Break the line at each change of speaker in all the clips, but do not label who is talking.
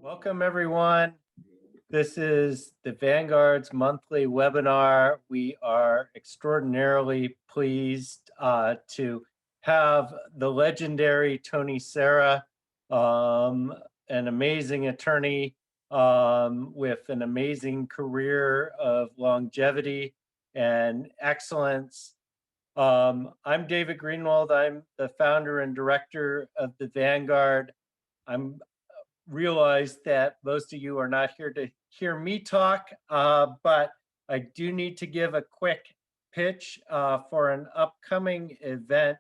Welcome, everyone. This is the Vanguard's monthly webinar. We are extraordinarily pleased to have the legendary Tony Serra, an amazing attorney with an amazing career of longevity and excellence. I'm David Greenwald. I'm the founder and director of the Vanguard. I'm realize that most of you are not here to hear me talk, but I do need to give a quick pitch for an upcoming event.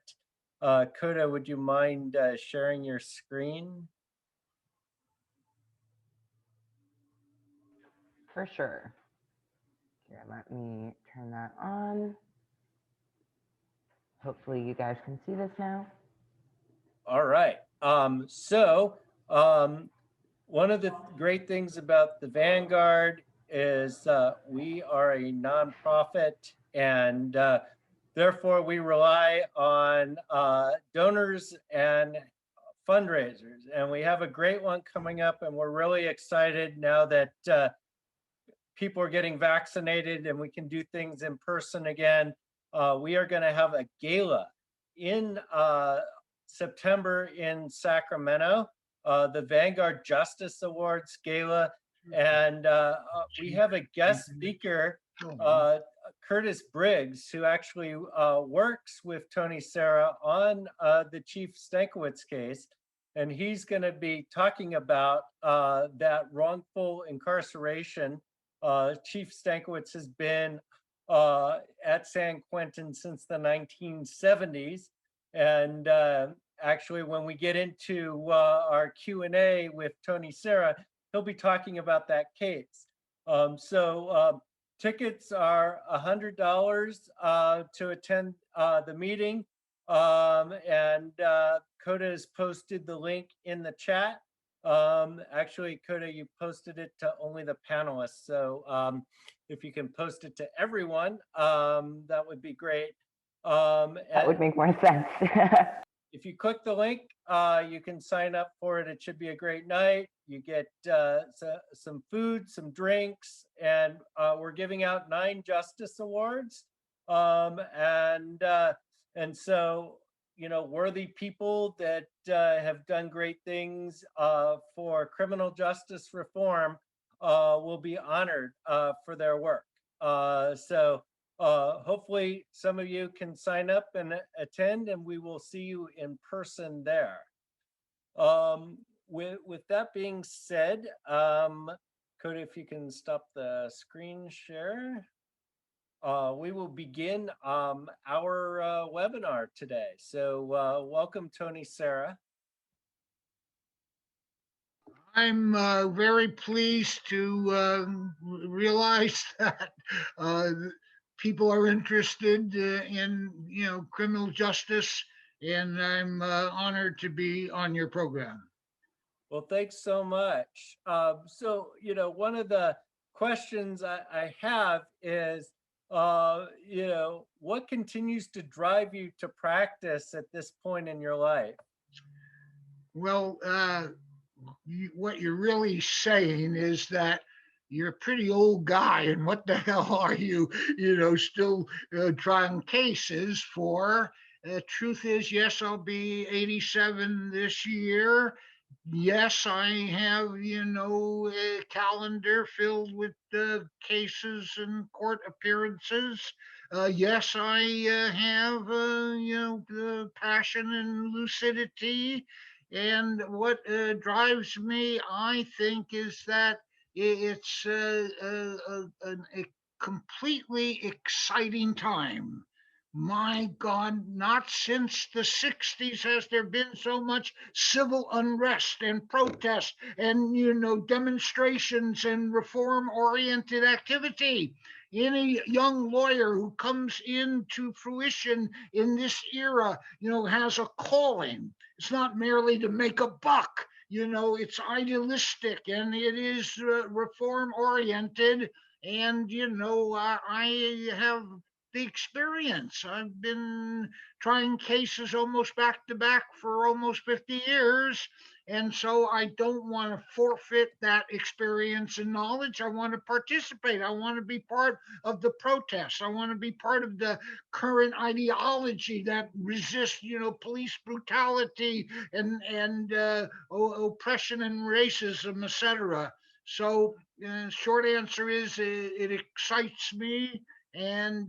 Coda, would you mind sharing your screen?
For sure. Here, let me turn that on. Hopefully you guys can see this now.
All right. One of the great things about the Vanguard is we are a nonprofit, and therefore we rely on donors and fundraisers. And we have a great one coming up, and we're really excited now that people are getting vaccinated and we can do things in person again. We are going to have a gala in September in Sacramento, the Vanguard Justice Awards Gala. And we have a guest speaker, Curtis Briggs, who actually works with Tony Serra on the Chief Stankowitz case. And he's going to be talking about that wrongful incarceration. Chief Stankowitz has been at San Quentin since the 1970s. And actually, when we get into our Q&A with Tony Serra, he'll be talking about that case. Tickets are $100 to attend the meeting. Coda has posted the link in the chat. Actually, Coda, you posted it to only the panelists. So if you can post it to everyone, that would be great.
That would make more sense.
If you click the link, you can sign up for it. It should be a great night. You get some food, some drinks, and we're giving out 9 Justice Awards. And so, you know, worthy people that have done great things for criminal justice reform will be honored for their work. Hopefully some of you can sign up and attend, and we will see you in person there. With that being said, Coda, if you can stop the screen share. We will begin our webinar today. So welcome, Tony Serra.
I'm very pleased to realize that people are interested in, criminal justice, and I'm honored to be on your program.
Well, thanks so much. One of the questions I have is, what continues to drive you to practice at this point in your life?
Well, what you're really saying is that you're a pretty old guy, and what the hell are you, still trying cases for? Truth is, yes, I'll be 87 this year. Yes, I have, a calendar filled with cases and court appearances. Yes, I have, the passion and lucidity. And what drives me, I think, is that it's a completely exciting time. My God, not since the 60s has there been so much civil unrest and protest and, demonstrations and reform-oriented activity. Any young lawyer who comes into fruition in this era, has a calling. It's not merely to make a buck. It's idealistic and it is reform-oriented. And, I have the experience. I've been trying cases almost back to back for almost 50 years. And so I don't want to forfeit that experience and knowledge. I want to participate. I want to be part of the protests. I want to be part of the current ideology that resists, police brutality and oppression and racism, etc. So, short answer is it excites me, and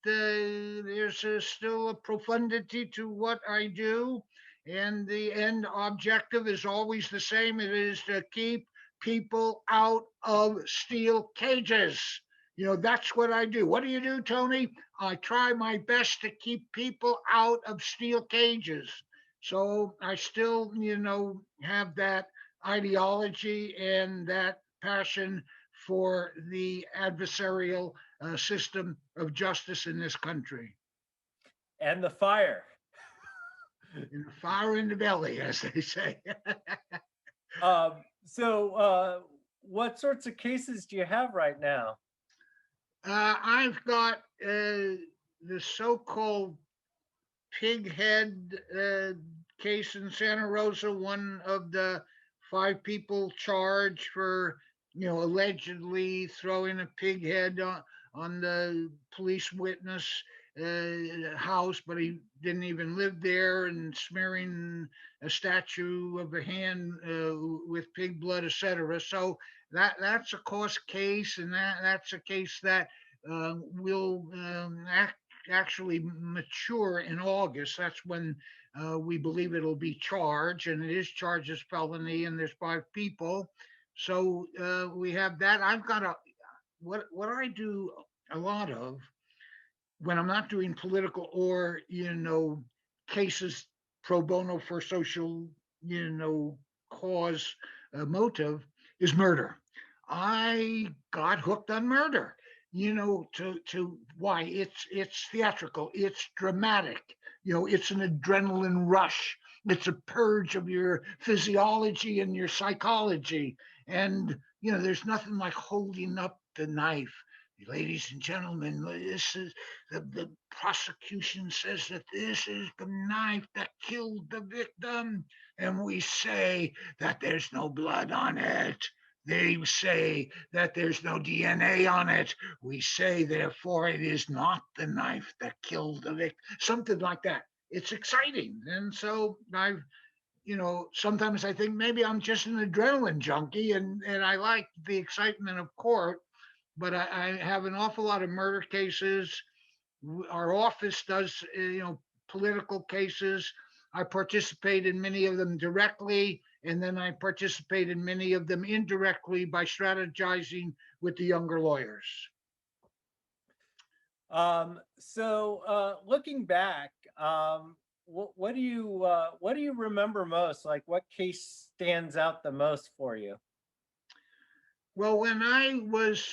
there's still a profundity to what I do, and the end objective is always the same. It is to keep people out of steel cages. That's what I do. What do you do, Tony? I try my best to keep people out of steel cages. So I still, have that ideology and that passion for the adversarial system of justice in this country.
And the fire.
And fire in the belly, as they say.
What sorts of cases do you have right now?
I've got the so-called pig head case in Santa Rosa, one of the 5 people charged for, allegedly throwing a pig head on the police witness house, but he didn't even live there, and smearing a statue of a hand with pig blood, etc. So that's a cost case, and that's a case that will actually mature in August. That's when we believe it'll be charged, and it is charged as felony, and there's 5 people. So we have that. I've got what I do a lot of when I'm not doing political or cases pro bono for social cause motive is murder. I got hooked on murder. To why it's theatrical, it's dramatic. It's an adrenaline rush. It's a purge of your physiology and your psychology. And there's nothing like holding up the knife. Ladies and gentlemen, this is the prosecution says that this is the knife that killed the victim, and we say that there's no blood on it. They say that there's no DNA on it. We say, therefore, it is not the knife that killed the victim. Something like that. It's exciting. And so sometimes I think maybe I'm just an adrenaline junkie, and I like the excitement of court, but I have an awful lot of murder cases. Our office does, political cases. I participate in many of them directly, and then I participate in many of them indirectly by strategizing with the younger lawyers.
Looking back, what do you remember most? Like, what case stands out the most for you?
Well, when I was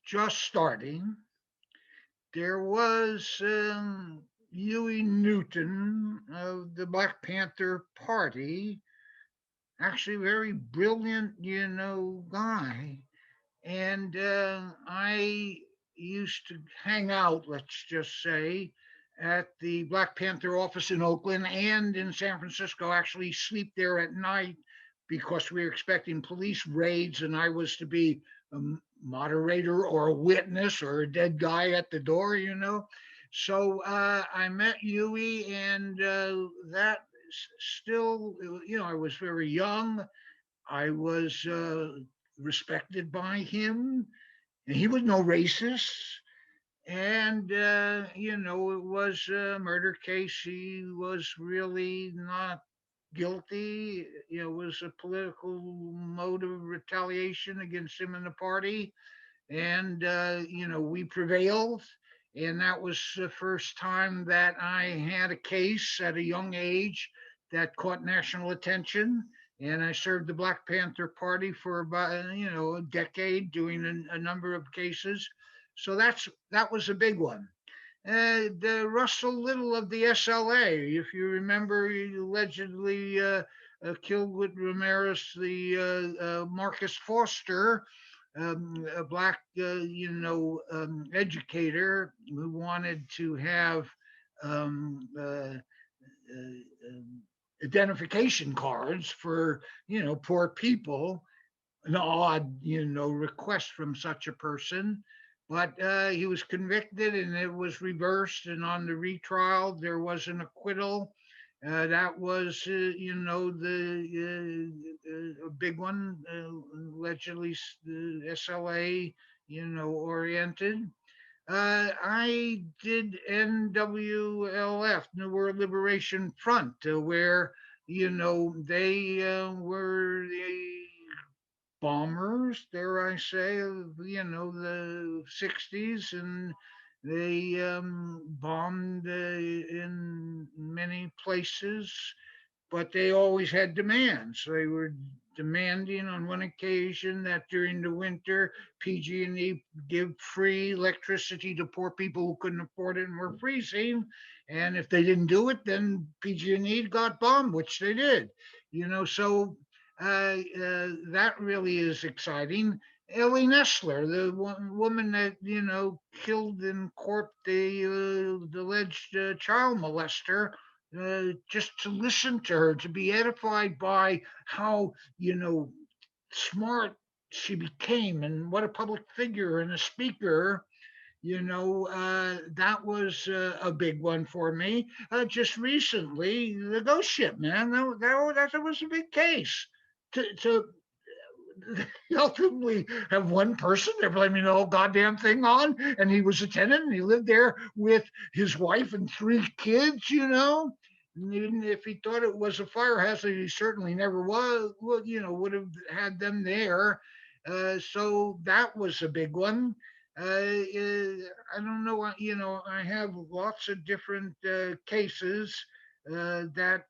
just starting, there was Huey Newton of the Black Panther Party, actually very brilliant, guy. And I used to hang out, let's just say, at the Black Panther office in Oakland and in San Francisco, actually sleep there at night because we were expecting police raids, and I was to be a moderator or a witness or a dead guy at the door. So I met Huey, and that still, I was very young. I was respected by him, and he was no racist. And, it was a murder case. He was really not guilty. It was a political motive retaliation against him and the party. And, we prevailed. And that was the first time that I had a case at a young age that caught national attention. And I served the Black Panther Party for about, a decade, doing a number of cases. So that was a big one. The Russell Little of the SLA, if you remember, he allegedly killed with Ramirez the Marcus Foster, a black, educator who wanted to have identification cards for, poor people. An odd, request from such a person. But he was convicted and it was reversed. And on the retrial, there was an acquittal. That was, a big one, allegedly SLA, oriented. I did NWLF, New World Liberation Front, where, they were the bombers, dare I say, of, the 60s. And they bombed in many places, but they always had demands. They were demanding on one occasion that during the winter, PG&E give free electricity to poor people who couldn't afford it and were freezing. And if they didn't do it, then PG&E got bombed, which they did. So that really is exciting. Ellie Nestler, the woman that killed and corped the alleged child molester, just to listen to her, to be edified by how smart she became and what a public figure and a speaker. That was a big one for me. Just recently, the ghost ship, man, that was a big case. To ultimately have one person they're blaming the whole goddamn thing on, and he was a tenant and he lived there with his wife and 3 kids. And even if he thought it was a fire hazard, he certainly never was, would have had them there. So that was a big one. I don't know, I have lots of different cases that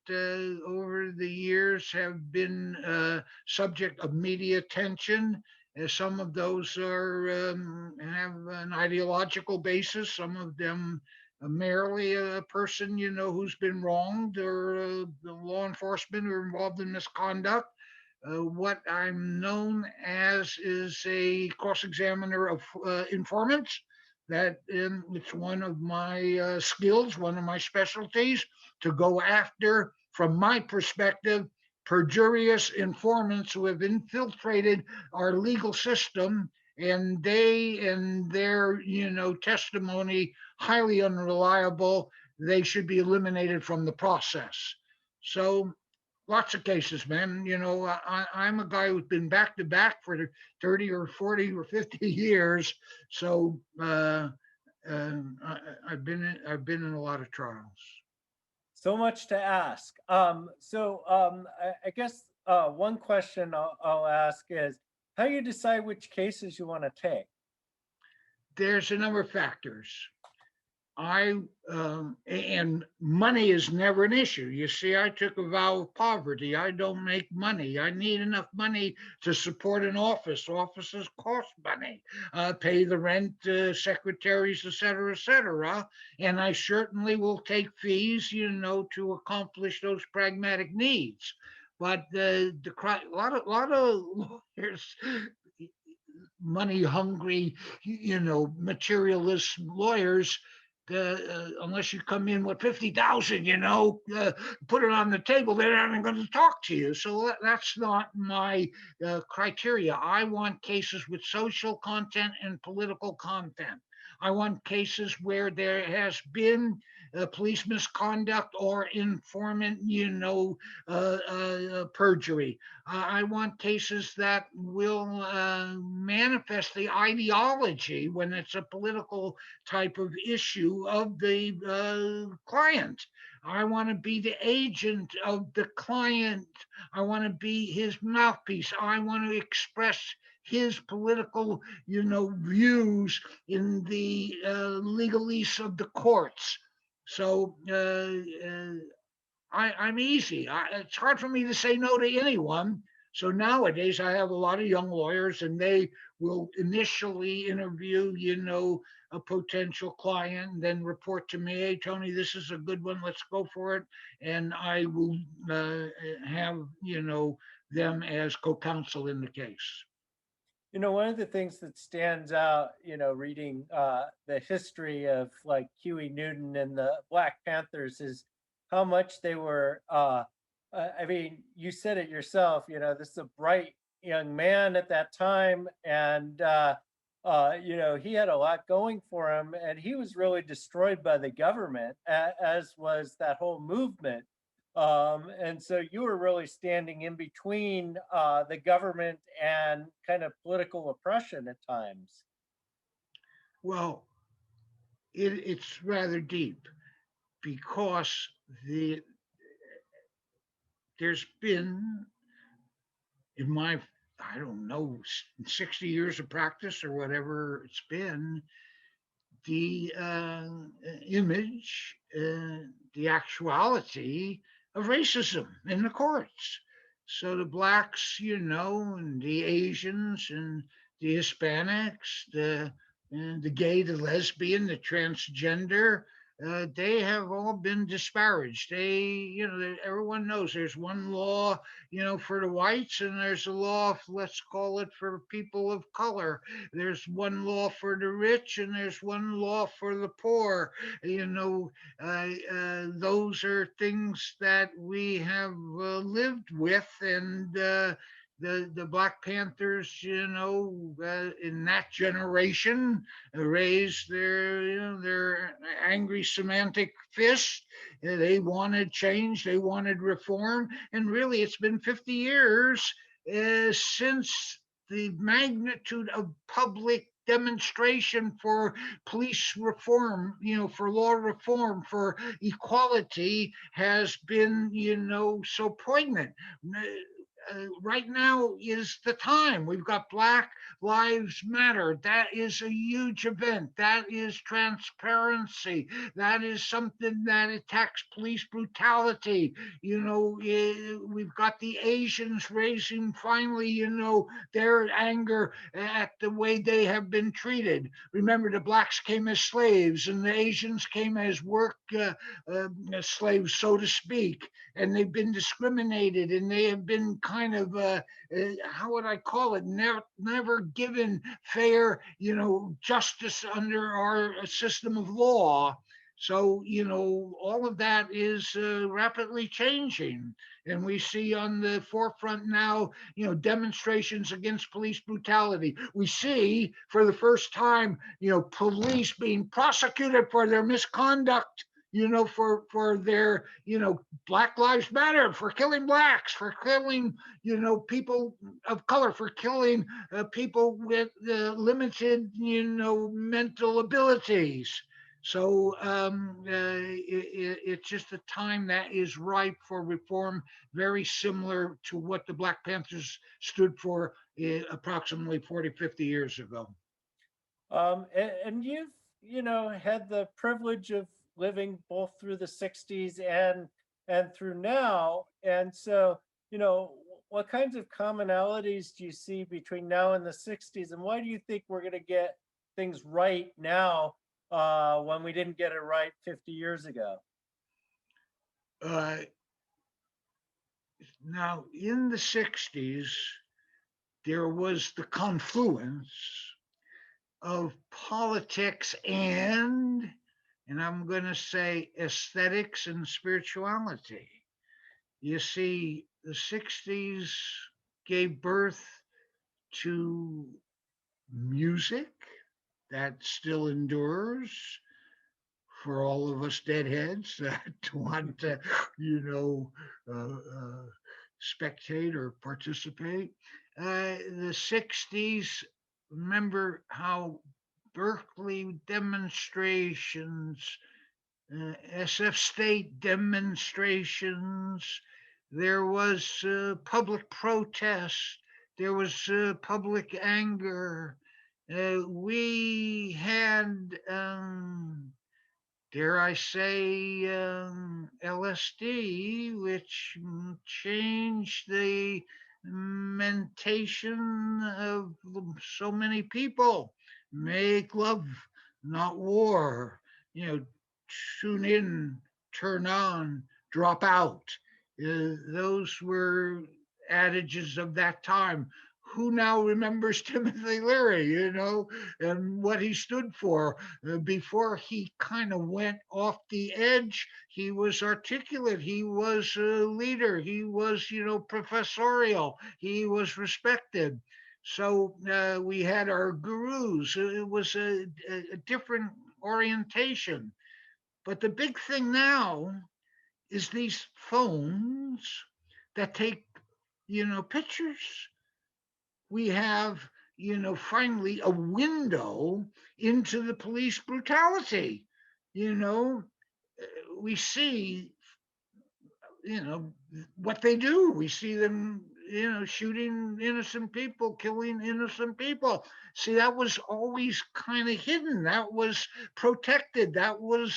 over the years have been subject of media attention. Some of those have an ideological basis. Some of them merely a person, who's been wronged, or the law enforcement who are involved in misconduct. What I'm known as is a cross-examiner of informants. That it's one of my skills, one of my specialties, to go after, from my perspective, perjurious informants who have infiltrated our legal system, and they and their testimony highly unreliable. They should be eliminated from the process. So lots of cases, man. I'm a guy who's been back to back for 30 or 40 or 50 years. So I've been in a lot of trials.
So much to ask. I guess one question I'll ask is, how do you decide which cases you want to take?
There's a number of factors. And money is never an issue. You see, I took a vow of poverty. I don't make money. I need enough money to support an office. Offices cost money, pay the rent, secretaries, et cetera, and I certainly will take fees, to accomplish those pragmatic needs. But a lot of lawyers, money hungry, materialist lawyers, unless you come in with 50,000, put it on the table, they're not even going to talk to you. So that's not my criteria. I want cases with social content and political content. I want cases where there has been police misconduct or informant, perjury. I want cases that will manifest the ideology when it's a political type of issue of the client. I want to be the agent of the client. I want to be his mouthpiece. I want to express his political, views in the legalese of the courts. So I'm easy. It's hard for me to say no to anyone. So nowadays I have a lot of young lawyers, and they will initially interview, a potential client, and then report to me, hey, Tony, this is a good one. Let's go for it. And I will have, them as co-counsel in the case.
One of the things that stands out, reading the history of like Huey Newton and the Black Panthers, is how much they were I mean, you said it yourself, this is a bright young man at that time. And, he had a lot going for him, and he was really destroyed by the government, as was that whole movement. And so you were really standing in between the government and kind of political oppression at times.
Well, it's rather deep because there's been in my, I don't know, 60 years of practice or whatever it's been, the image, the actuality of racism in the courts. So the blacks, and the Asians and the Hispanics, and the gay, the lesbian, the transgender, they have all been disparaged. Everyone knows there's one law, for the whites, and there's a law, let's call it, for people of color. There's one law for the rich, and there's one law for the poor. Those are things that we have lived with, and the Black Panthers, in that generation, raised their angry semantic fist. They wanted change, they wanted reform, and really, it's been 50 years since the magnitude of public demonstration for police reform, for law reform, for equality has been, so poignant. Right now is the time. We've got Black Lives Matter. That is a huge event. That is transparency. That is something that attacks police brutality. We've got the Asians raising finally, their anger at the way they have been treated. Remember, the blacks came as slaves and the Asians came as work slaves, so to speak, and they've been discriminated, and they have been kind of how would I call it? Never given fair, justice under our system of law. So, all of that is rapidly changing. And we see on the forefront now, demonstrations against police brutality. We see for the first time, police being prosecuted for their misconduct, for their, Black Lives Matter, for killing blacks, for killing, people of color, for killing people with limited, mental abilities. So it's just a time that is ripe for reform, very similar to what the Black Panthers stood for approximately 40, 50 years ago.
And you've, had the privilege of living both through the 60s and through now. And so, what kinds of commonalities do you see between now and the 60s? And why do you think we're going to get things right now when we didn't get it right 50 years ago?
Now, in the 60s, there was the confluence of politics and I'm going to say aesthetics and spirituality. You see, the 60s gave birth to music that still endures for all of us deadheads that want to, spectate or participate. The 60s, remember how Berkeley demonstrations, SF state demonstrations, there was public protest, there was public anger. We had, dare I say, LSD, which changed the mentation of so many people. Make love, not war. Tune in, turn on, drop out. Those were adages of that time. who now remembers Timothy Leary, and what he stood for? Before he kind of went off the edge, he was articulate. He was a leader. He was, professorial. He was respected. So we had our gurus. It was a different orientation. But the big thing now is these phones that take, pictures. We have, finally a window into the police brutality. You know, we see, what they do. We see them, shooting innocent people, killing innocent people. See, that was always kind of hidden. That was protected. That was,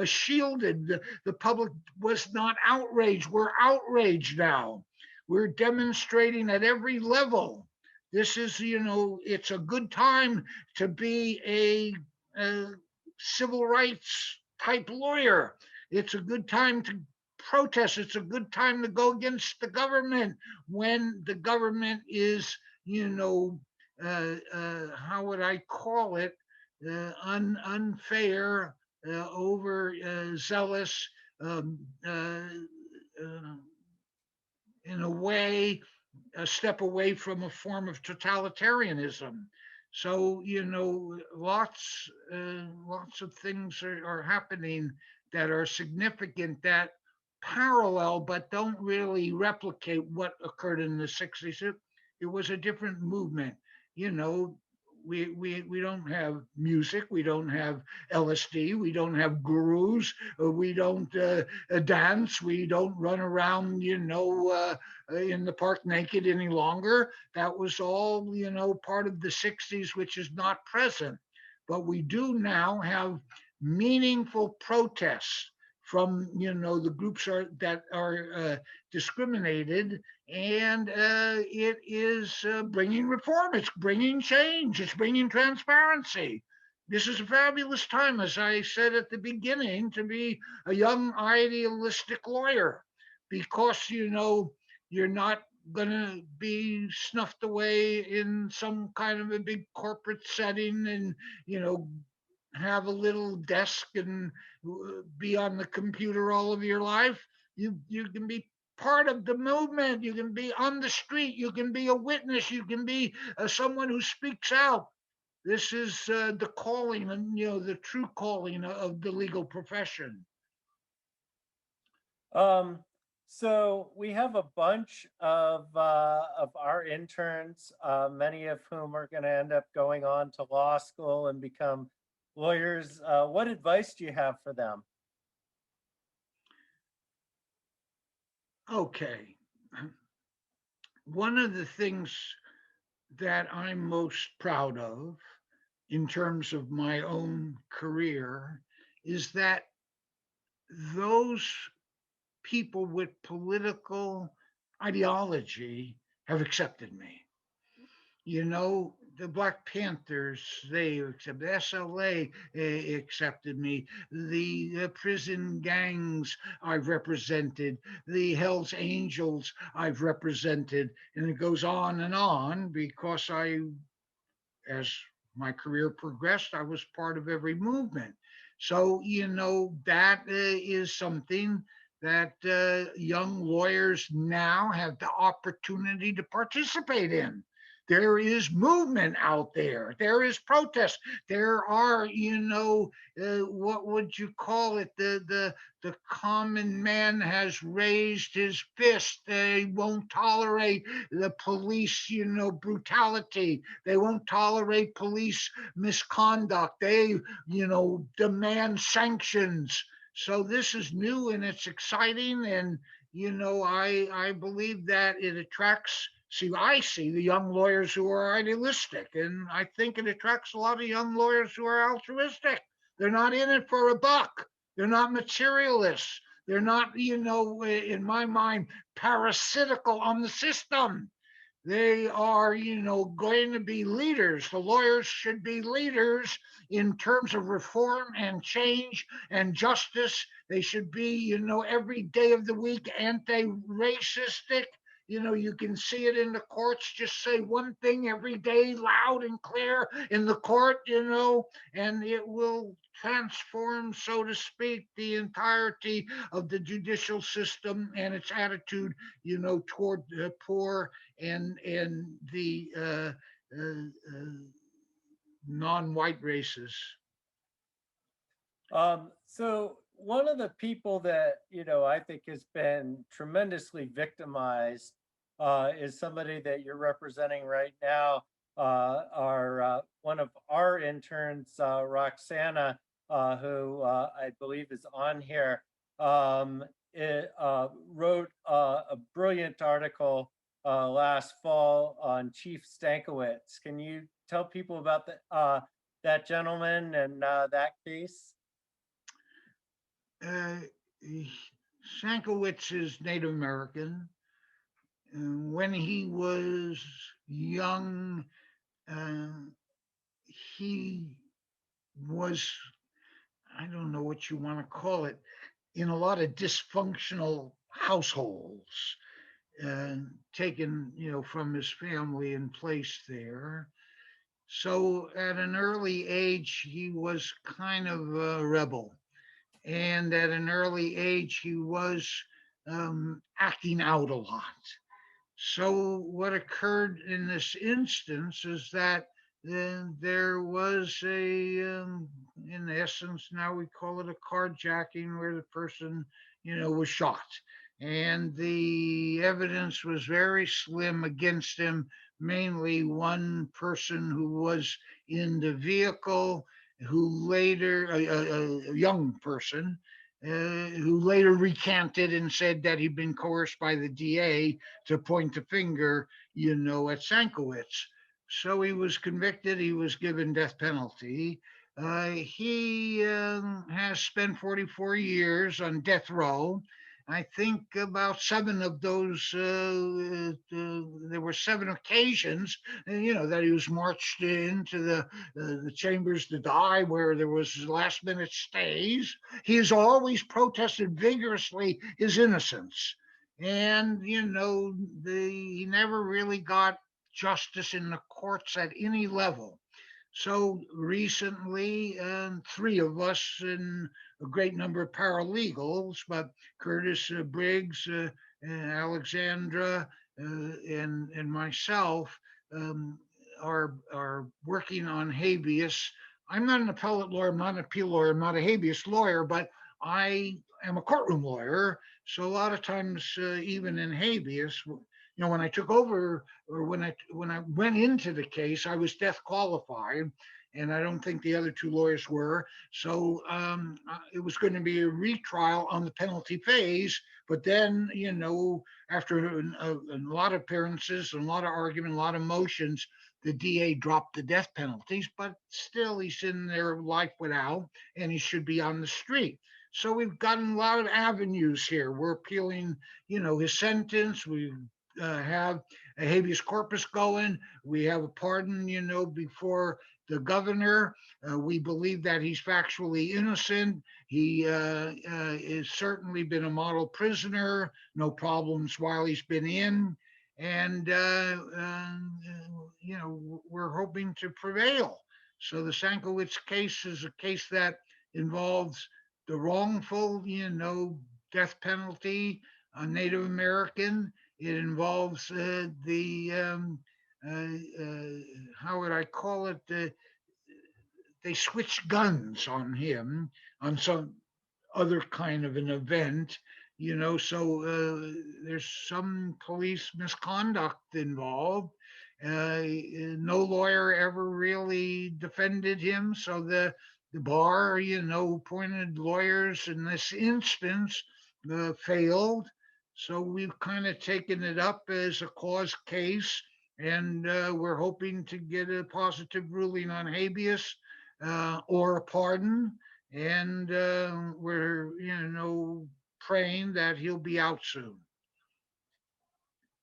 shielded. The public was not outraged. We're outraged now. We're demonstrating at every level. This is, it's a good time to be a civil rights type lawyer. It's a good time to protest. It's a good time to go against the government when the government is, how would I call it, unfair, over zealous, um, in a way, a step away from a form of totalitarianism. So, lots of things are happening that are significant, that parallel but don't really replicate what occurred in the 60s. It was a different movement. You know, we don't have music, we don't have LSD, we don't have gurus, we don't dance, we don't run around, in the park naked any longer. That was all, part of the 60s, which is not present. But we do now have meaningful protests from, the groups that are discriminated, and it is bringing reform. It's bringing change. It's bringing transparency. This is a fabulous time, as I said at the beginning, to be a young idealistic lawyer, because you're not going to be snuffed away in some kind of a big corporate setting, and have a little desk and be on the computer all of your life. You can be part of the movement. You can be on the street. You can be a witness. You can be someone who speaks out. This is the calling, and the true calling of the legal profession.
So we have a bunch of our interns, many of whom are going to end up going on to law school and become lawyers. What advice do you have for them?
Okay. One of the things that I'm most proud of in terms of my own career is that those people with political ideology have accepted me. The Black Panthers, they accepted, SLA accepted me, the prison gangs I've represented, the Hells Angels I've represented, and it goes on because as my career progressed, I was part of every movement. So, that is something that young lawyers now have the opportunity to participate in. There is movement out there. There is protest. There are, what would you call it? The common man has raised his fist. They won't tolerate the police, brutality. They won't tolerate police misconduct. They, demand sanctions. So this is new and it's exciting. And, I believe that it attracts. I see the young lawyers who are idealistic, and I think it attracts a lot of young lawyers who are altruistic. They're not in it for a buck. They're not materialists. They're not, in my mind, parasitical on the system. They are, going to be leaders. The lawyers should be leaders in terms of reform and change and justice. They should be, every day of the week, anti-racistic, You can see it in the courts. Just say one thing every day, loud and clear in the court, and it will transform, so to speak, the entirety of the judicial system and its attitude, toward the poor and the non-white races.
So one of the people that, I think has been tremendously victimized is somebody that you're representing right now, one of our interns, Roxana, who I believe is on here, wrote a brilliant article last fall on Chief Stankowitz. Can you tell people about that gentleman and that case?
Sankowitz is Native American. When he was young, he was, I don't know what you want to call it, in a lot of dysfunctional households, taken, from his family and placed there. So at an early age, he was kind of a rebel. And at an early age, he was acting out a lot. So what occurred in this instance is that there was in essence, now we call it a carjacking, where the person, was shot. And the evidence was very slim against him, mainly one person who was in the vehicle, who later, a young person, who later recanted and said that he'd been coerced by the DA to point the finger, at Sankowitz. So he was convicted. He was given death penalty. He has spent 44 years on death row. I think about 7 of those, there were 7 occasions, that he was marched into the chambers to die, where there was last minute stays. He has always protested vigorously his innocence. And, he never really got justice in the courts at any level. So recently, 3 of us and a great number of paralegals, but Curtis Briggs, Alexandra, and myself are working on habeas. I'm not an appellate lawyer, I'm not an appeal lawyer, I'm not a habeas lawyer, but I am a courtroom lawyer. So a lot of times, even in habeas, when I took over, or when I went into the case, I was death qualified, and I don't think the other 2 lawyers were. So it was going to be a retrial on the penalty phase. But then, after a lot of appearances, a lot of argument, a lot of motions, the DA dropped the death penalties. But still, he's in there life without, and he should be on the street. So we've gotten a lot of avenues here. We're appealing, his sentence. We have a habeas corpus going. We have a pardon, before the governor. We believe that he's factually innocent. He has certainly been a model prisoner, no problems while he's been in. And, we're hoping to prevail. So the Sankowitz case is a case that involves the wrongful, death penalty on Native American. It involves how would I call it? They switched guns on him on some other kind of an event, so there's some police misconduct involved. No lawyer ever really defended him, so the bar, appointed lawyers in this instance failed. So we've kind of taken it up as a cause case, and we're hoping to get a positive ruling on habeas or a pardon. And we're, praying that he'll be out soon.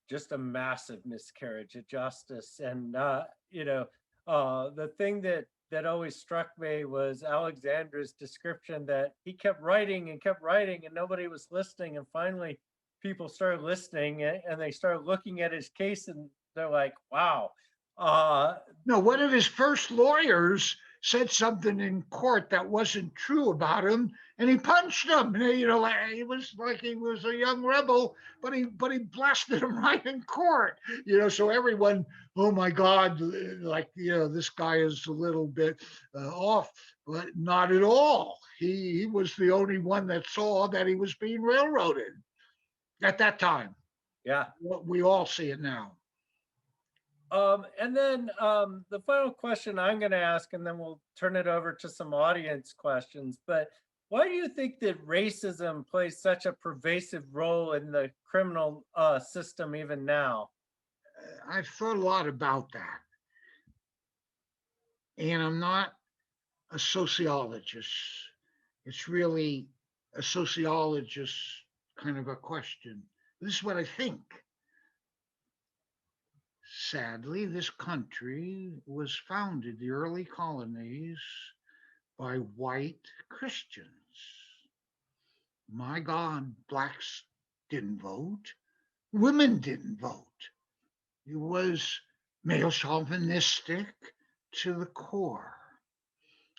Just a massive miscarriage of justice. And, the thing that always struck me was Alexandra's description that he kept writing and nobody was listening. And finally, people started listening and they started looking at his case and they're like, wow.
No, one of his first lawyers said something in court that wasn't true about him, and he punched him. You know, like he was a young rebel, but he blasted him right in court. You know, so everyone, oh my God, like, you know, this guy is a little bit off, but not at all. He was the only one that saw that he was being railroaded at that time.
Yeah.
We all see it now.
And then the final question I'm going to ask, and then we'll turn it over to some audience questions. But why do you think that racism plays such a pervasive role in the criminal system even now?
I've thought a lot about that. And I'm not a sociologist. It's really a sociologist kind of a question. This is what I think. Sadly, this country was founded, the early colonies, by white Christians. My God, blacks didn't vote. Women didn't vote. It was male chauvinistic to the core.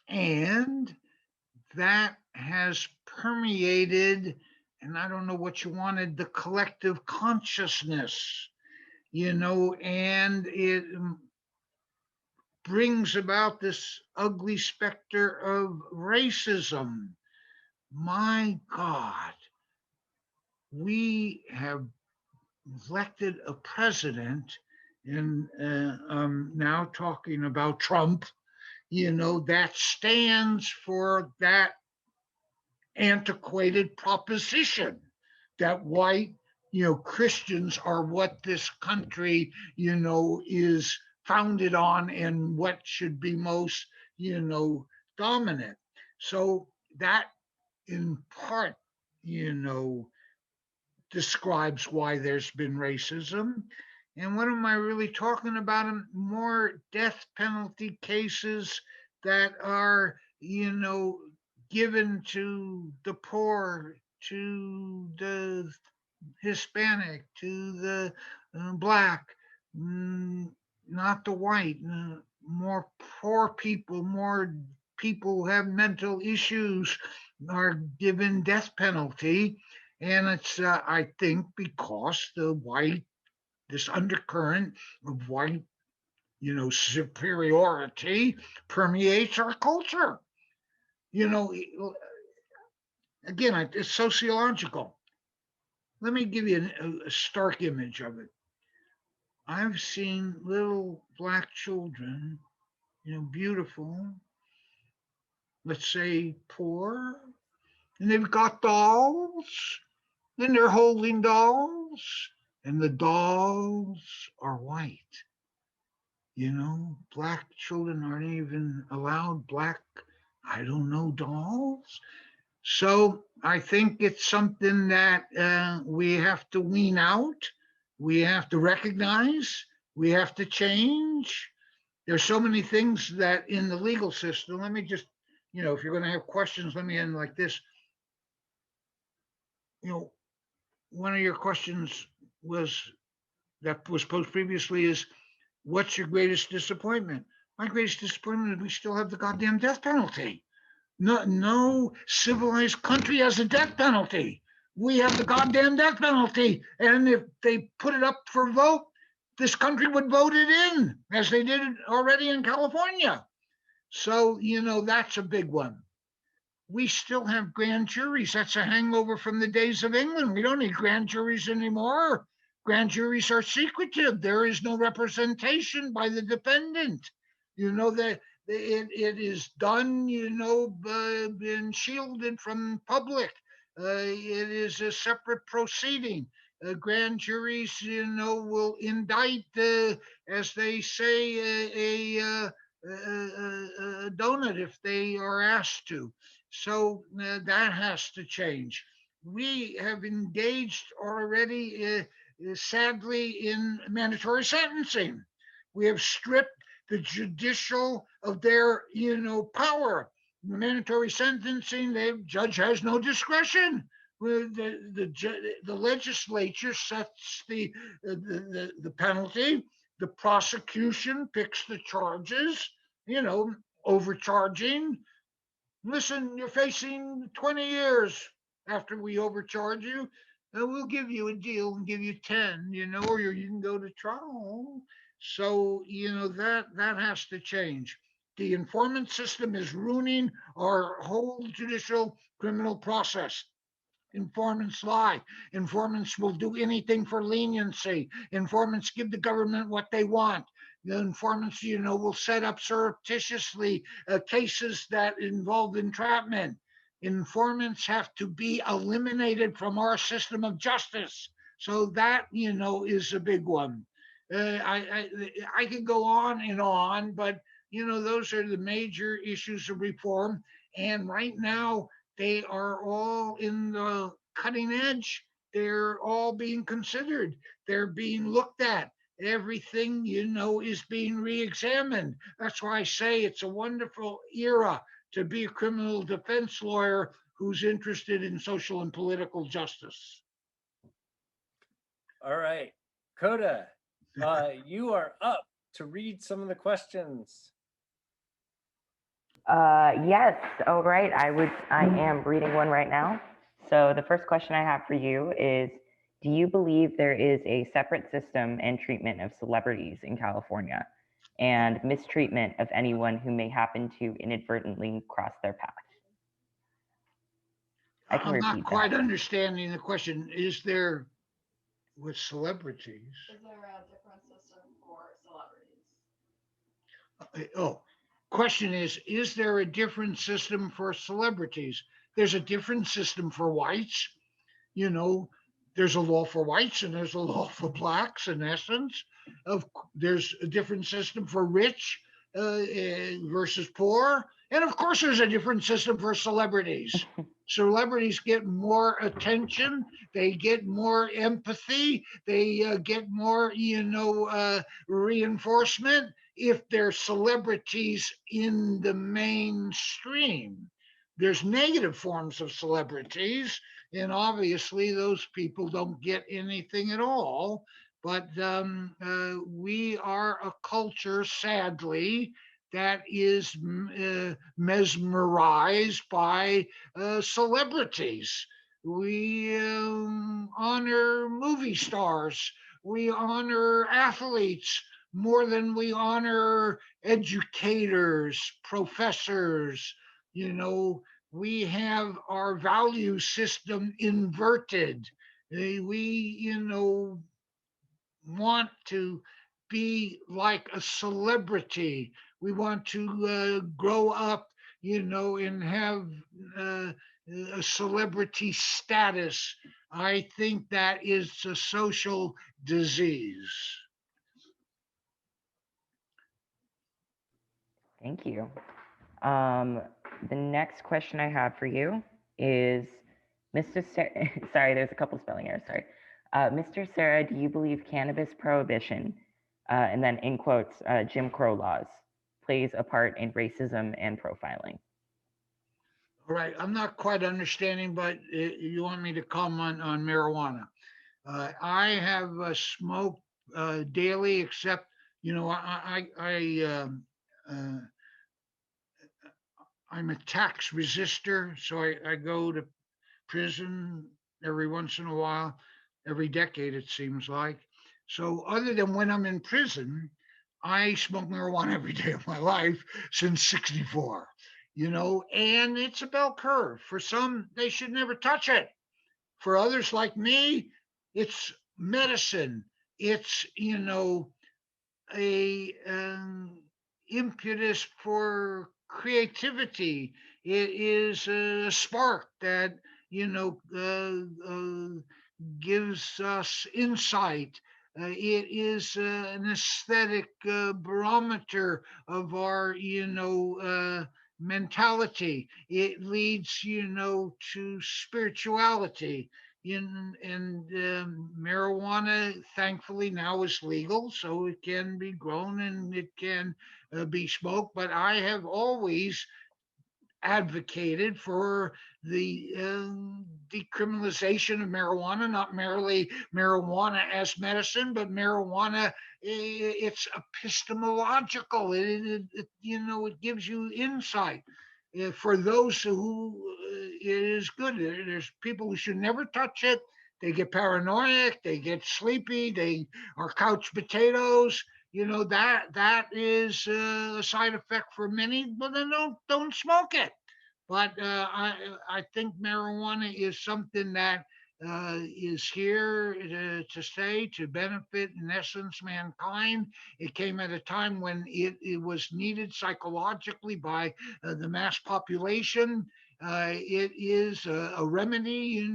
And that has permeated, and I don't know what you wanted, the collective consciousness, you know, and it brings about this ugly specter of racism. My God, we have elected a president, and I'm now talking about Trump, you know, that stands for that antiquated proposition that white, you know, Christians are what this country, you know, is founded on and what should be most, you know, dominant. So that in part, you know, describes why there's been racism. And what am I really talking about? More death penalty cases that are, you know, given to the poor, to the Hispanic, to the black, not the white, more poor people, more people who have mental issues are given death penalty. And it's, I think, because the white, this undercurrent of white, you know, superiority permeates our culture. You know, again, it's sociological. Let me give you a stark image of it. I've seen little black children, you know, beautiful, let's say poor, and they've got dolls, and they're holding dolls, and the dolls are white. You know, black children aren't even allowed black, I don't know, dolls. So I think it's something that we have to wean out. We have to recognize. We have to change. There's so many things that in the legal system, let me just, you know, if you're going to have questions, let me end like this. You know, one of your questions was that was posed previously is, what's your greatest disappointment? My greatest disappointment is we still have the goddamn death penalty. No civilized country has a death penalty. We have the goddamn death penalty. And if they put it up for vote, this country would vote it in, as they did already in California. So, you know, that's a big one. We still have grand juries. That's a hangover from the days of England. We don't need grand juries anymore. Grand juries are secretive. There is no representation by the defendant. You know, that it is done, you know, been shielded from public. It is a separate proceeding. Grand juries, you know, will indict, as they say, a donut if they are asked to. So that has to change. We have engaged already, sadly, in mandatory sentencing. We have stripped the judicial of their, you know, power. Mandatory sentencing, the judge has no discretion. Well, the legislature sets the penalty. The prosecution picks the charges. You know, overcharging. Listen, you're facing 20 years after we overcharge you. We'll give you a deal and give you 10, or you can go to trial. So, that has to change. The informant system is ruining our whole judicial criminal process. Informants lie. Informants will do anything for leniency. Informants give the government what they want. The informants, will set up surreptitiously cases that involve entrapment. Informants have to be eliminated from our system of justice. So that, is a big one. I could go on, but those are the major issues of reform. And right now, they are all in the cutting edge. They're all being considered. They're being looked at. Everything, is being re-examined. That's why I say it's a wonderful era to be a criminal defense lawyer who's interested in social and political justice.
All right, Coda, you are up to read some of the questions.
Yes. All right. I am reading one right now. So the first question I have for you is, do you believe there is a separate system and treatment of celebrities in California and mistreatment of anyone who may happen to inadvertently cross their path? I can
I'm not
repeat
quite
that.
understanding the question. Is there with celebrities?
Is there a different system for celebrities?
Oh, question is there a different system for celebrities? There's a different system for whites. You know, there's a law for whites and there's a law for blacks. In essence, there's a different system for rich versus poor, and of course, there's a different system for celebrities. Celebrities get more attention, they get more empathy, they get more, reinforcement if they're celebrities in the mainstream. There's negative forms of celebrities, and obviously those people don't get anything at all. But we are a culture, sadly, that is mesmerized by celebrities. We honor movie stars. We honor athletes more than we honor educators, professors. We have our value system inverted. We, want to be like a celebrity. We want to grow up, and have a celebrity status. I think that is a social disease.
Thank you. The next question I have for you is, Mr. Sorry, there's a couple spelling errors. Sorry. Mr. Serra, do you believe cannabis prohibition, and then in quotes, Jim Crow laws, plays a part in racism and profiling?
All right, I'm not quite understanding, but you want me to comment on marijuana. I have smoked daily, except, I'm a tax resistor, so I go to prison every once in a while, every decade, it seems like. So, other than when I'm in prison, I smoke marijuana every day of my life since 64, and it's a bell curve. For some, they should never touch it. For others like me, it's medicine. It's, a impetus for creativity. It is a spark that, gives us insight. It is an aesthetic barometer of our, mentality. It leads, to spirituality. And marijuana, thankfully, now is legal, so it can be grown and it can be smoked. But I have always advocated for the decriminalization of marijuana, not merely marijuana as medicine, but marijuana, it's epistemological. It gives you insight. For those who it is good. There's people who should never touch it. They get paranoid, they get sleepy, they are couch potatoes. That is a side effect for many, but then don't smoke it. But I think marijuana is something that is here to stay, to benefit, in essence, mankind. It came at a time when it was needed psychologically by the mass population. It is a remedy,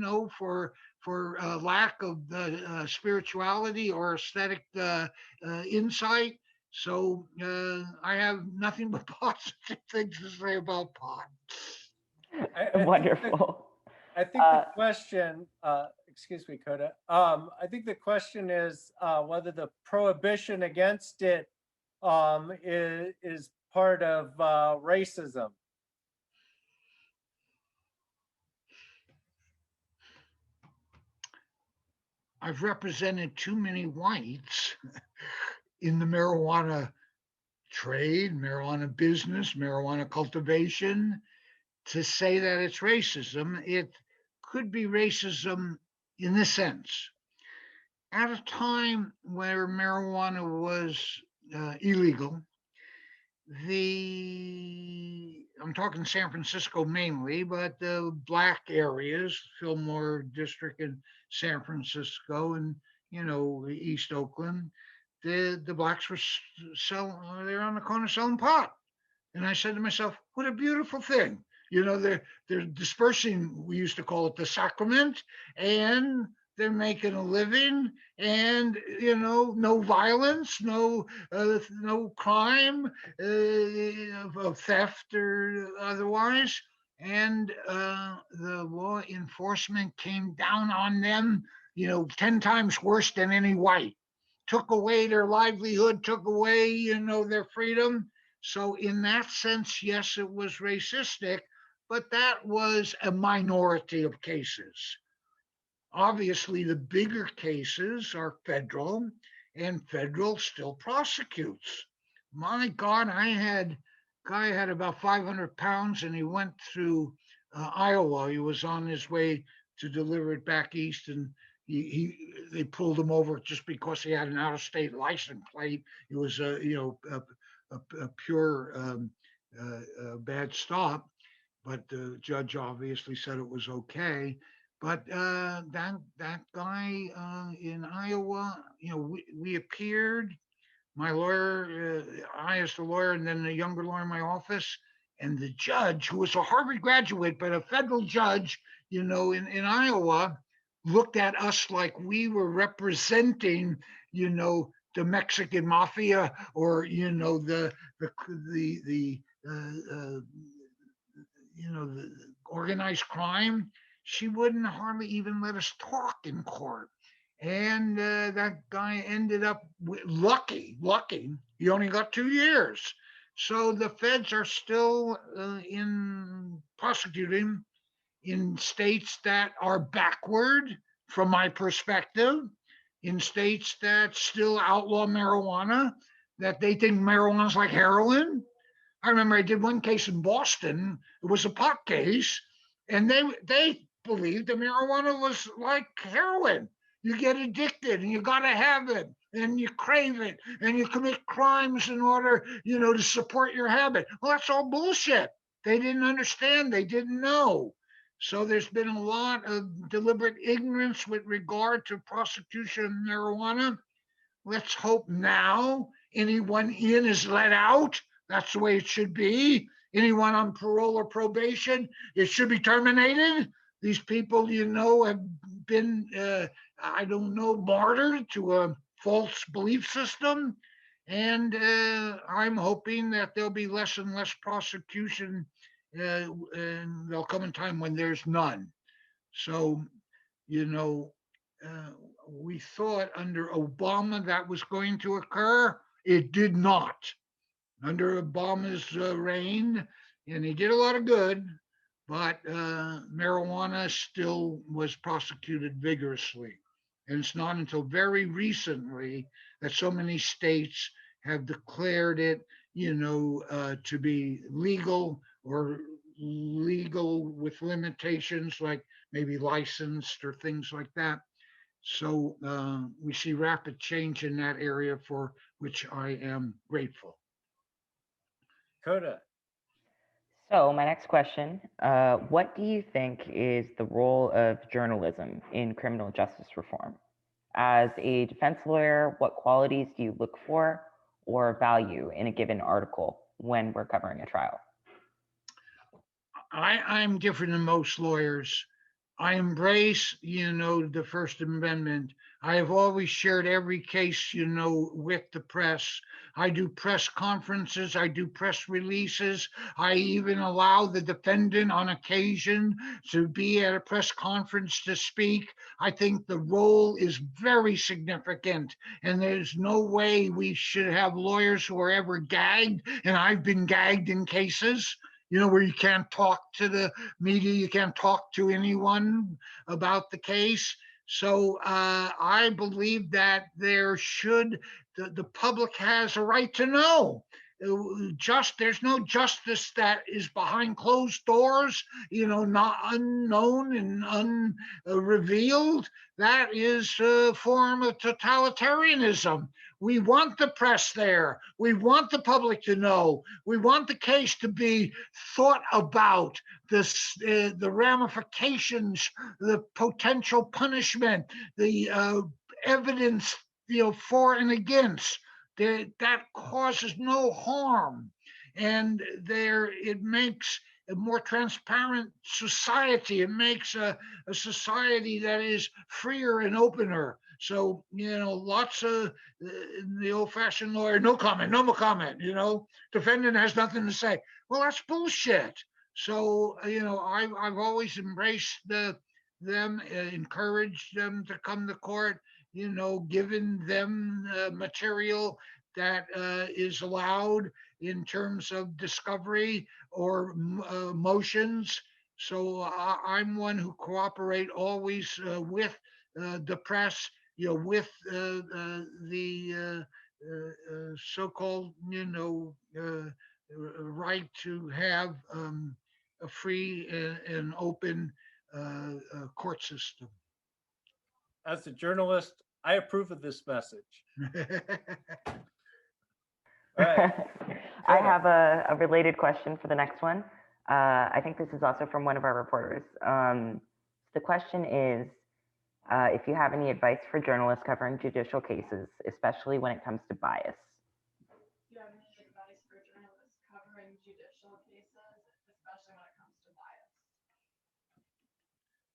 for lack of spirituality or aesthetic insight. So I have nothing but positive things to say about pot.
I think
Wonderful.
I think the question, excuse me, Coda. I think the question is whether the prohibition against it is part of racism.
I've represented too many whites in the marijuana trade, marijuana business, marijuana cultivation to say that it's racism. It could be racism in this sense. At a time where marijuana was illegal, I'm talking San Francisco mainly, but the black areas, Fillmore District in San Francisco, and East Oakland, the blacks were they're on the corner selling pot. And I said to myself, what a beautiful thing. They're dispersing, we used to call it the sacrament, and they're making a living, and no violence, no crime of theft or otherwise. And the law enforcement came down on them, 10 times worse than any white. Took away their livelihood, took away, their freedom. So in that sense, yes, it was racistic, but that was a minority of cases. Obviously, the bigger cases are federal, and federal still prosecutes. My God, guy had about 500 pounds, and he went through Iowa. He was on his way to deliver it back east, and they pulled him over just because he had an out-of-state license plate. It was a pure bad stop, but the judge obviously said it was okay. But that guy in Iowa, we appeared. My lawyer, I as the lawyer, and then the younger lawyer in my office, and the judge, who was a Harvard graduate but a federal judge, in Iowa, looked at us like we were representing, the Mexican mafia, or the organized crime. She wouldn't hardly even let us talk in court. And that guy ended up lucky. He only got 2 years. So the feds are still in prosecuting in states that are backward, from my perspective, in states that still outlaw marijuana, that they think marijuana is like heroin. I remember I did one case in Boston. It was a pot case, and they believed that marijuana was like heroin. You get addicted, and you got to have it, and you crave it, and you commit crimes in order, to support your habit. Well, that's all bullshit. They didn't understand. They didn't know. So there's been a lot of deliberate ignorance with regard to prosecution of marijuana. Let's hope now anyone in is let out. That's the way it should be. Anyone on parole or probation, it should be terminated. These people, have been, martyred to a false belief system. And I'm hoping that there'll be less and less prosecution, and there'll come a time when there's none. So, we thought under Obama that was going to occur. It did not. Under Obama's reign, and he did a lot of good, but marijuana still was prosecuted vigorously. And it's not until very recently that so many states have declared it, to be legal or legal with limitations like maybe licensed or things like that. So we see rapid change in that area for which I am grateful.
Coda.
So my next question, what do you think is the role of journalism in criminal justice reform? As a defense lawyer, what qualities do you look for or value in a given article when we're covering a trial?
I'm different than most lawyers. I embrace, the First Amendment. I have always shared every case, with the press. I do press conferences, I do press releases. I even allow the defendant on occasion to be at a press conference to speak. I think the role is very significant, and there's no way we should have lawyers who are ever gagged. And I've been gagged in cases, where you can't talk to the media, you can't talk to anyone about the case. So I believe that the public has a right to know. There's no justice that is behind closed doors, not unknown and unrevealed. That is a form of totalitarianism. We want the press there. We want the public to know. We want the case to be thought about, the ramifications, the potential punishment, the evidence, for and against. That causes no harm, and it makes a more transparent society. It makes a society that is freer and opener. So, lots of the old fashioned lawyer, no comment, no more comment, defendant has nothing to say. Well, that's bullshit. So, I've always embraced them, encouraged them to come to court, given them material that is allowed in terms of discovery or motions. So I'm one who cooperate always with the press, with the so-called, right to have a free and open court system.
As a journalist, I approve of this message. All right.
I have a related question for the next one. I think this is also from one of our reporters. The question is, if you have any advice for journalists covering judicial cases, especially when it comes to bias.
Do you have any advice for journalists covering judicial cases, especially when it comes to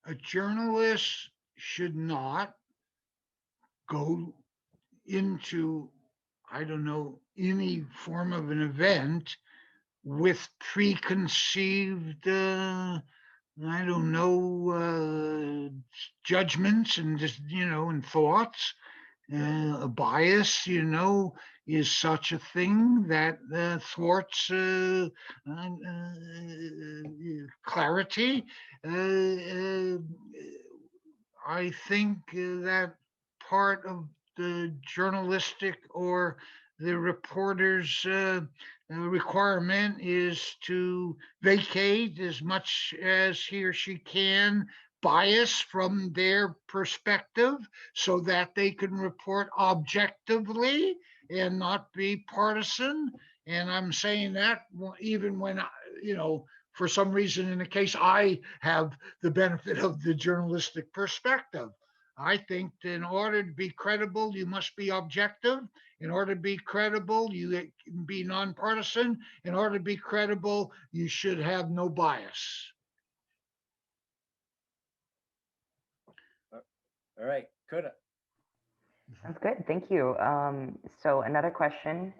bias?
A journalist should not go into, I don't know, any form of an event with preconceived, I don't know, judgments and just, and thoughts. A bias, is such a thing that thwarts clarity. I think that part of the journalistic or the reporter's requirement is to vacate as much as he or she can bias from their perspective so that they can report objectively and not be partisan. And I'm saying that even when, for some reason in the case, I have the benefit of the journalistic perspective. I think that in order to be credible, you must be objective. In order to be credible, you can be nonpartisan. In order to be credible, you should have no bias.
All right, Coda.
Sounds good. Thank you. So another question.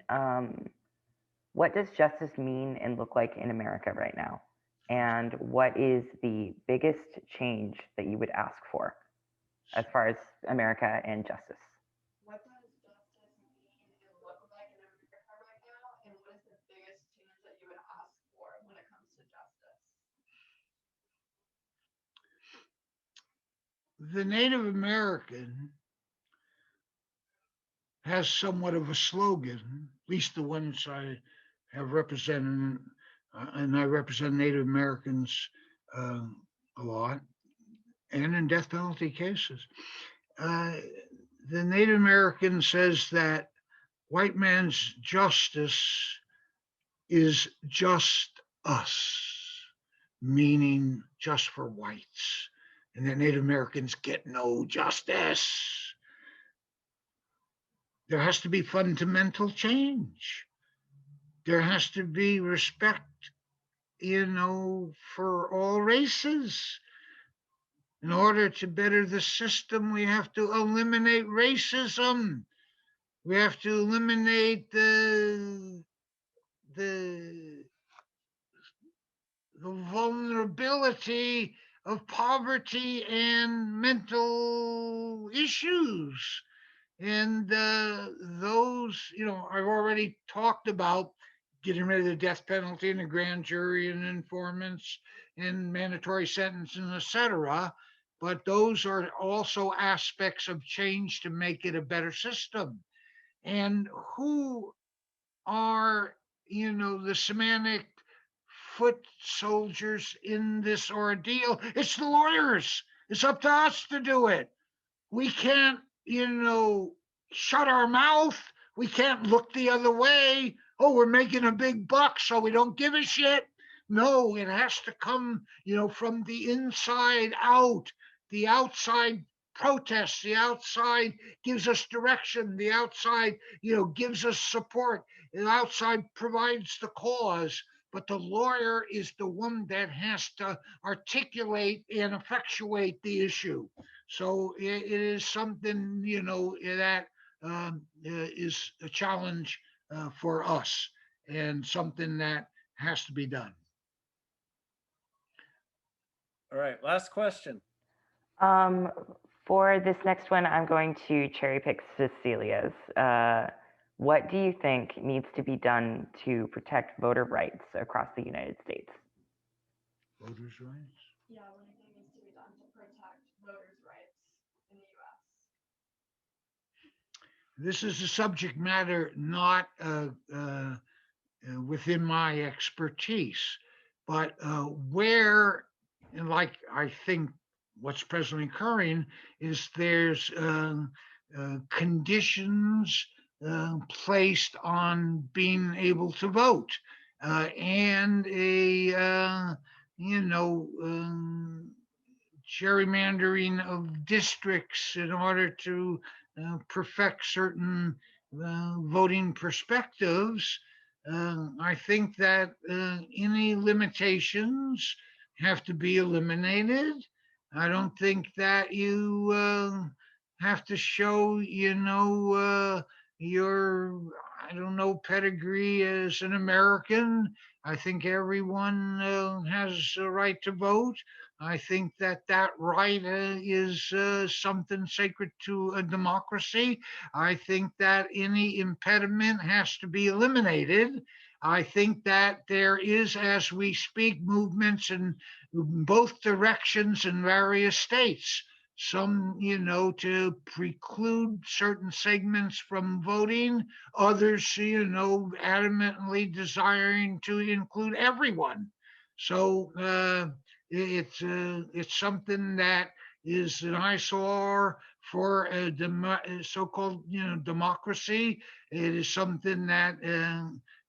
What does justice mean and look like in America right now? And what is the biggest change that you would ask for as far as America and justice?
What does justice mean and look like in America right now? And what is the biggest change that you would ask for when it comes to justice?
the Native American has somewhat of a slogan, at least the ones I have represented, and I represent Native Americans uh, a lot, and in death penalty cases. Uh, the Native American says that white man's justice is just us, meaning just for whites, and that Native Americans get no justice. There has to be fundamental change. There has to be respect, for all races. In order to better the system, we have to eliminate racism. We have to eliminate the, the vulnerability of poverty and mental issues. And those, I've already talked about getting rid of the death penalty and the grand jury and informants and mandatory sentencing, etc. But those are also aspects of change to make it a better system. And who are, the semantic foot soldiers in this ordeal? It's the lawyers. It's up to us to do it. We can't, shut our mouth. We can't look the other way. Oh, we're making a big buck, so we don't give a shit. No, it has to come, from the inside out. The outside protests, the outside gives us direction, the outside, gives us support, the outside provides the cause. But the lawyer is the one that has to articulate and effectuate the issue. So it is something, that is a challenge for us and something that has to be done.
All right, last question.
For this next one, I'm going to cherry pick Cecilia's. What do you think needs to be done to protect voter rights across the United States?
Voters' rights?
Yeah, what do you think needs to be done to protect voters' rights in the US?
This is a subject matter not within my expertise, but where, and like I think what's presently occurring, is there's conditions placed on being able to vote, and a gerrymandering of districts in order to perfect certain voting perspectives. I think that any limitations have to be eliminated. I don't think that you have to show, your, I don't know, pedigree as an American. I think everyone has a right to vote. I think that that right is something sacred to a democracy. I think that any impediment has to be eliminated. I think that there is, as we speak, movements in both directions in various states. Some, to preclude certain segments from voting, others, adamantly desiring to include everyone. So it's something that is an eyesore for a so-called, democracy. It is something that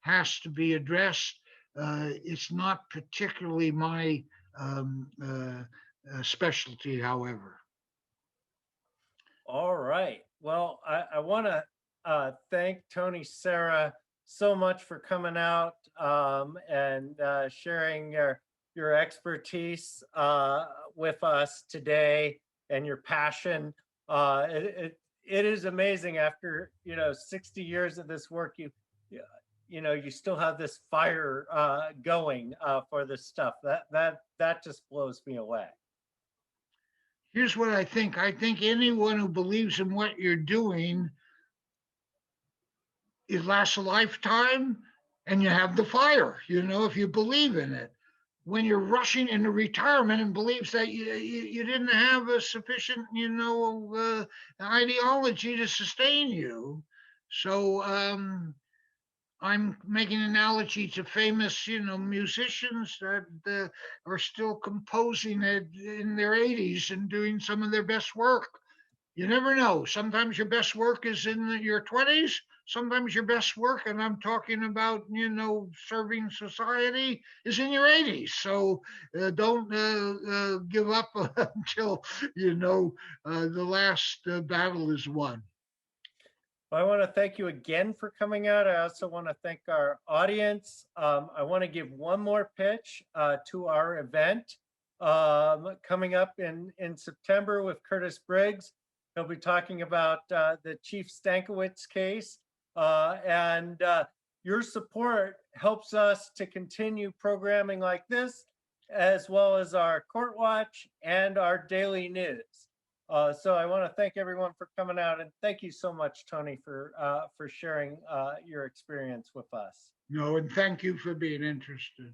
has to be addressed. It's not particularly my specialty, however.
All right. Well, I want to thank Tony Serra so much for coming out and sharing your expertise with us today and your passion. It is amazing after 60 years of this work, you still have this fire going for this stuff. That just blows me away.
Here's what I think. I think anyone who believes in what you're doing, it lasts a lifetime and you have the fire, if you believe in it. when you're rushing into retirement and believes that you didn't have a sufficient, ideology to sustain you. So I'm making an analogy to famous, musicians that are still composing in their 80s and doing some of their best work. You never know. Sometimes your best work is in your 20s. Sometimes your best work, and I'm talking about, serving society, is in your 80s. So don't give up until, the last battle is won.
I want to thank you again for coming out. I also want to thank our audience. I want to give one more pitch to our event coming up in September with Curtis Briggs. He'll be talking about the Chief Stankowitz case. And your support helps us to continue programming like this, as well as our Court Watch and our daily news. So I want to thank everyone for coming out, and thank you so much, Tony, for sharing your experience with us.
No, and thank you for being interested.